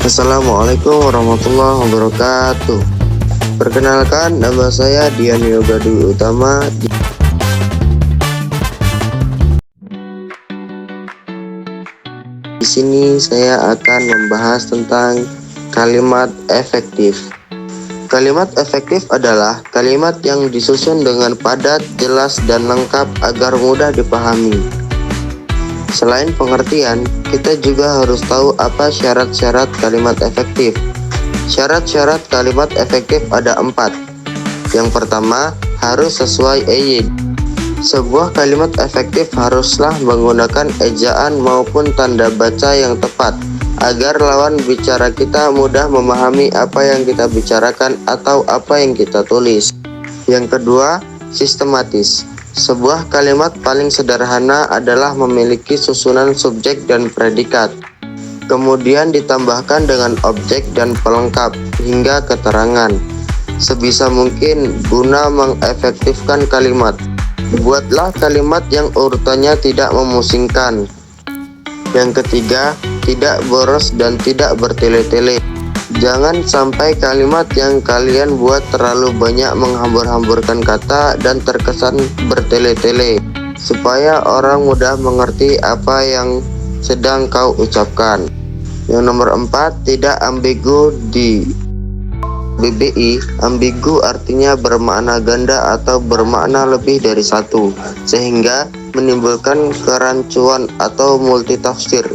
Assalamualaikum warahmatullahi wabarakatuh. Perkenalkan, nama saya Dian Yoga Dwi Utama. Di sini saya akan membahas tentang kalimat efektif. Kalimat efektif adalah kalimat yang disusun dengan padat, jelas, dan lengkap agar mudah dipahami. Selain pengertian, kita juga harus tahu apa syarat-syarat kalimat efektif. Syarat-syarat kalimat efektif ada 4. Yang pertama, harus sesuai EYD. Sebuah kalimat efektif haruslah menggunakan ejaan maupun tanda baca yang tepat, agar lawan bicara kita mudah memahami apa yang kita bicarakan atau apa yang kita tulis. Yang kedua, sistematis. Sebuah kalimat paling sederhana adalah memiliki susunan subjek dan predikat, kemudian ditambahkan dengan objek dan pelengkap hingga keterangan. Sebisa mungkin guna mengefektifkan kalimat, buatlah kalimat yang urutannya tidak memusingkan. Yang ketiga, tidak boros dan tidak bertele-tele. Jangan sampai kalimat yang kalian buat terlalu banyak menghambur-hamburkan kata dan terkesan bertele-tele, supaya orang mudah mengerti apa yang sedang kau ucapkan. Yang nomor 4, tidak ambigu. Di BBI, ambigu artinya bermakna ganda atau bermakna lebih dari satu, sehingga menimbulkan kerancuan atau multitafsir.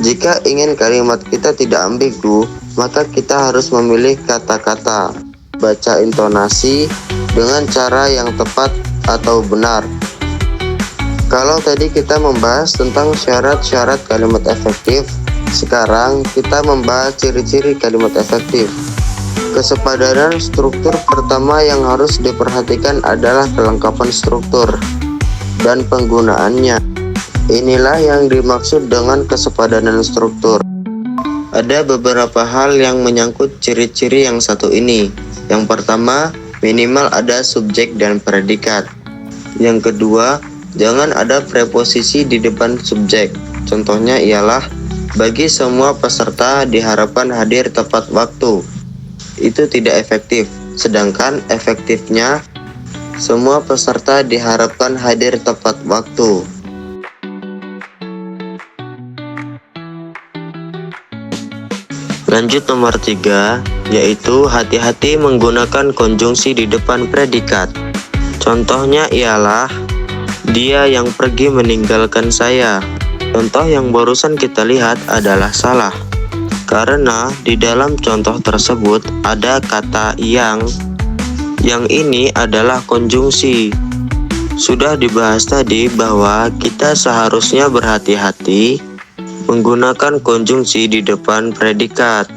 Jika ingin kalimat kita tidak ambigu, maka kita harus memilih kata-kata, baca intonasi dengan cara yang tepat atau benar. Kalau tadi kita membahas tentang syarat-syarat kalimat efektif, sekarang kita membahas ciri-ciri kalimat efektif. Kesepadanan struktur pertama yang harus diperhatikan adalah kelengkapan struktur dan penggunaannya. Inilah yang dimaksud dengan kesepadanan struktur. Ada beberapa hal yang menyangkut ciri-ciri yang satu ini. Yang pertama, minimal ada subjek dan predikat. Yang kedua, jangan ada preposisi di depan subjek. Contohnya ialah, bagi semua peserta diharapkan hadir tepat waktu. Itu tidak efektif. Sedangkan efektifnya, semua peserta diharapkan hadir tepat waktu. Lanjut nomor 3, yaitu hati-hati menggunakan konjungsi di depan predikat. Contohnya ialah, dia yang pergi meninggalkan saya. Contoh yang barusan kita lihat adalah salah, karena di dalam contoh tersebut ada kata yang ini adalah konjungsi. Sudah dibahas tadi bahwa kita seharusnya berhati-hati menggunakan konjungsi di depan predikat.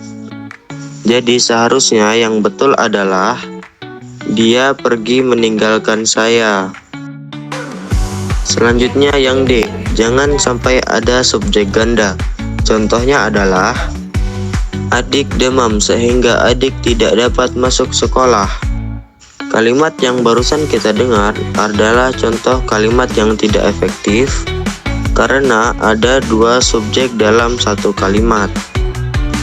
Jadi seharusnya yang betul adalah, dia pergi meninggalkan saya. Selanjutnya yang D, jangan sampai ada subjek ganda. Contohnya adalah, adik demam sehingga adik tidak dapat masuk sekolah. Kalimat yang barusan kita dengar adalah contoh kalimat yang tidak efektif, karena ada 2 subjek dalam satu kalimat.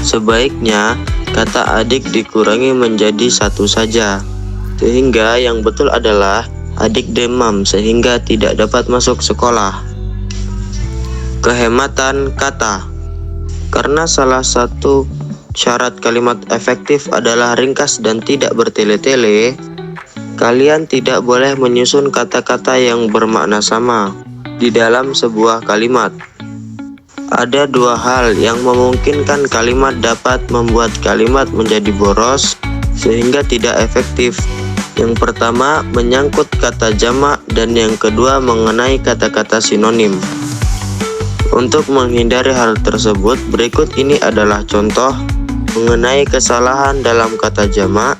Sebaiknya kata adik dikurangi menjadi 1 saja, sehingga yang betul adalah adik demam sehingga tidak dapat masuk sekolah. Kehematan kata. Karena salah satu syarat kalimat efektif adalah ringkas dan tidak bertele-tele, kalian tidak boleh menyusun kata-kata yang bermakna sama di dalam sebuah kalimat. Ada 2 hal yang memungkinkan kalimat dapat membuat kalimat menjadi boros sehingga tidak efektif. Yang pertama menyangkut kata jamak dan yang kedua mengenai kata-kata sinonim. Untuk menghindari hal tersebut, berikut ini adalah contoh mengenai kesalahan dalam kata jamak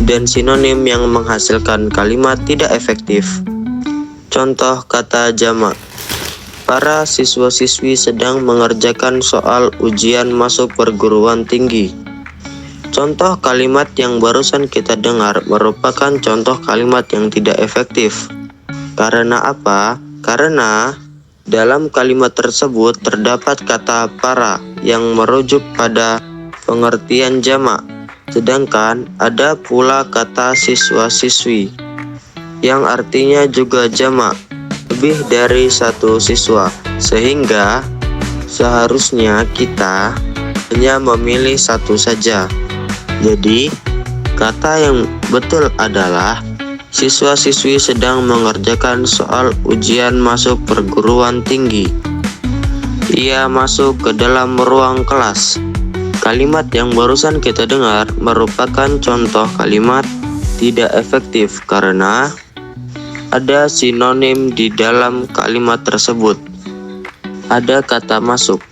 dan sinonim yang menghasilkan kalimat tidak efektif. Contoh kata jamak. Para siswa-siswi sedang mengerjakan soal ujian masuk perguruan tinggi. Contoh kalimat yang barusan kita dengar merupakan contoh kalimat yang tidak efektif. Karena apa? Karena dalam kalimat tersebut terdapat kata para yang merujuk pada pengertian jamak. Sedangkan ada pula kata siswa-siswi yang artinya juga jamak, lebih dari satu siswa, sehingga seharusnya kita hanya memilih satu saja. Jadi, kata yang betul adalah siswa-siswi sedang mengerjakan soal ujian masuk perguruan tinggi. Ia masuk ke dalam ruang kelas. Kalimat yang barusan kita dengar merupakan contoh kalimat tidak efektif karena ada sinonim di dalam kalimat tersebut. Ada kata masuk.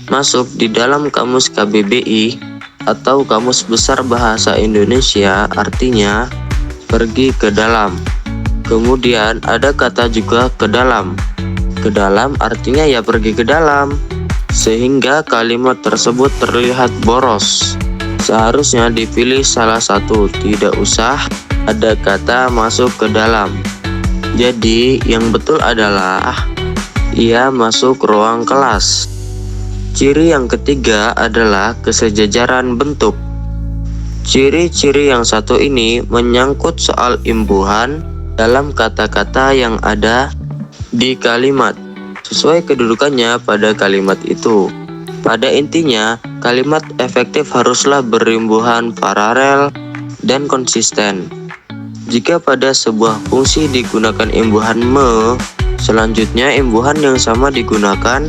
Masuk di dalam kamus KBBI atau Kamus Besar Bahasa Indonesia artinya pergi ke dalam. Kemudian ada kata juga ke dalam. Ke dalam artinya ya pergi ke dalam, sehingga kalimat tersebut terlihat boros. Seharusnya dipilih salah satu, tidak usah ada kata masuk ke dalam. Jadi yang betul adalah ia masuk ruang kelas. Ciri yang ketiga adalah kesejajaran bentuk. Ciri-ciri yang satu ini menyangkut soal imbuhan dalam kata-kata yang ada di kalimat, sesuai kedudukannya pada kalimat itu. Pada intinya, kalimat efektif haruslah berimbuhan paralel dan konsisten. Jika pada sebuah fungsi digunakan imbuhan me, selanjutnya imbuhan yang sama digunakan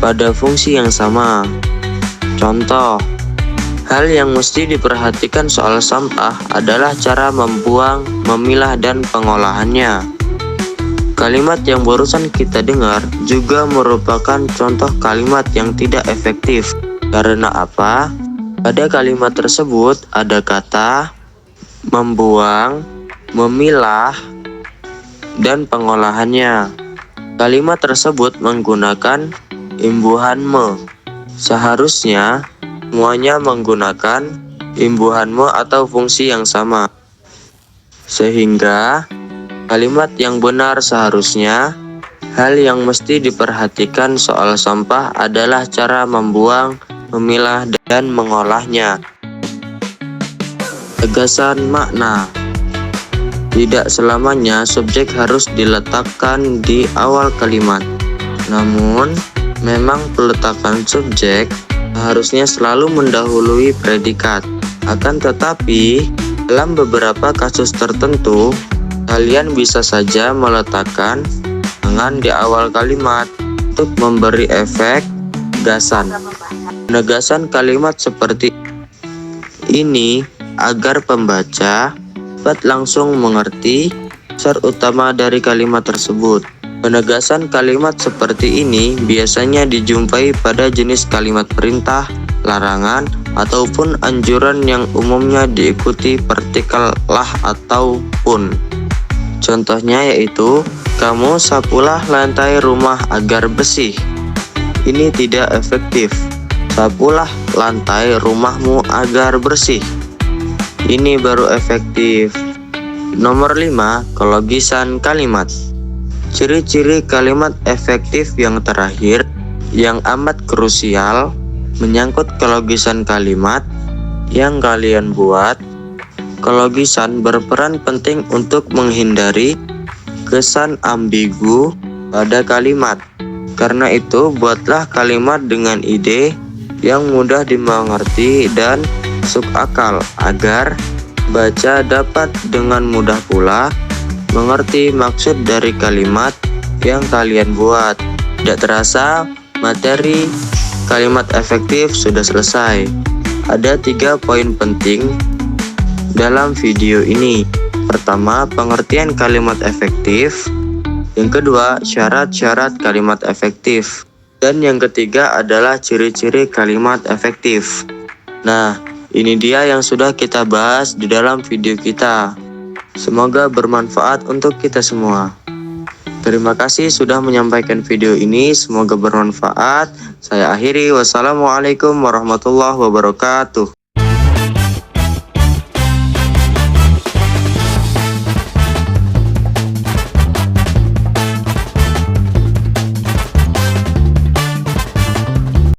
pada fungsi yang sama. Contoh, hal yang mesti diperhatikan soal sampah adalah cara membuang, memilah, dan pengolahannya. Kalimat yang barusan kita dengar juga merupakan contoh kalimat yang tidak efektif. Karena apa? Pada kalimat tersebut ada kata membuang, memilah, dan pengolahannya. Kalimat tersebut menggunakan imbuhan me. Seharusnya semuanya menggunakan imbuhan me atau fungsi yang sama. Sehingga kalimat yang benar seharusnya hal yang mesti diperhatikan soal sampah adalah cara membuang, memilah, dan mengolahnya. Tegasan makna. Tidak selamanya subjek harus diletakkan di awal kalimat. Namun, memang peletakan subjek harusnya selalu mendahului predikat. Akan tetapi, dalam beberapa kasus tertentu, kalian bisa saja meletakkan tangan di awal kalimat untuk memberi efek penegasan. Penegasan kalimat seperti ini agar pembaca dapat langsung mengerti dasar utama dari kalimat tersebut. Penegasan kalimat seperti ini biasanya dijumpai pada jenis kalimat perintah, larangan, ataupun anjuran yang umumnya diikuti partikel lah atau pun. Contohnya yaitu, kamu sapulah lantai rumah agar bersih. Ini tidak efektif. Sapulah lantai rumahmu agar bersih. Ini baru efektif. Nomor 5, kelogisan kalimat. Ciri-ciri kalimat efektif yang terakhir, yang amat krusial, menyangkut kelogisan kalimat yang kalian buat. Kelogisan berperan penting untuk menghindari kesan ambigu pada kalimat. Karena itu, buatlah kalimat dengan ide yang mudah dimengerti dan masuk akal agar baca dapat dengan mudah pula mengerti maksud dari kalimat yang kalian buat. Tidak terasa, materi kalimat efektif sudah selesai. Ada 3 poin penting dalam video ini. Pertama, pengertian kalimat efektif. Yang kedua, syarat-syarat kalimat efektif. Dan yang ketiga adalah ciri-ciri kalimat efektif. Nah, ini dia yang sudah kita bahas di dalam video kita. Semoga bermanfaat untuk kita semua. Terima kasih sudah menyampaikan video ini, semoga bermanfaat. Saya akhiri, wassalamualaikum warahmatullahi wabarakatuh.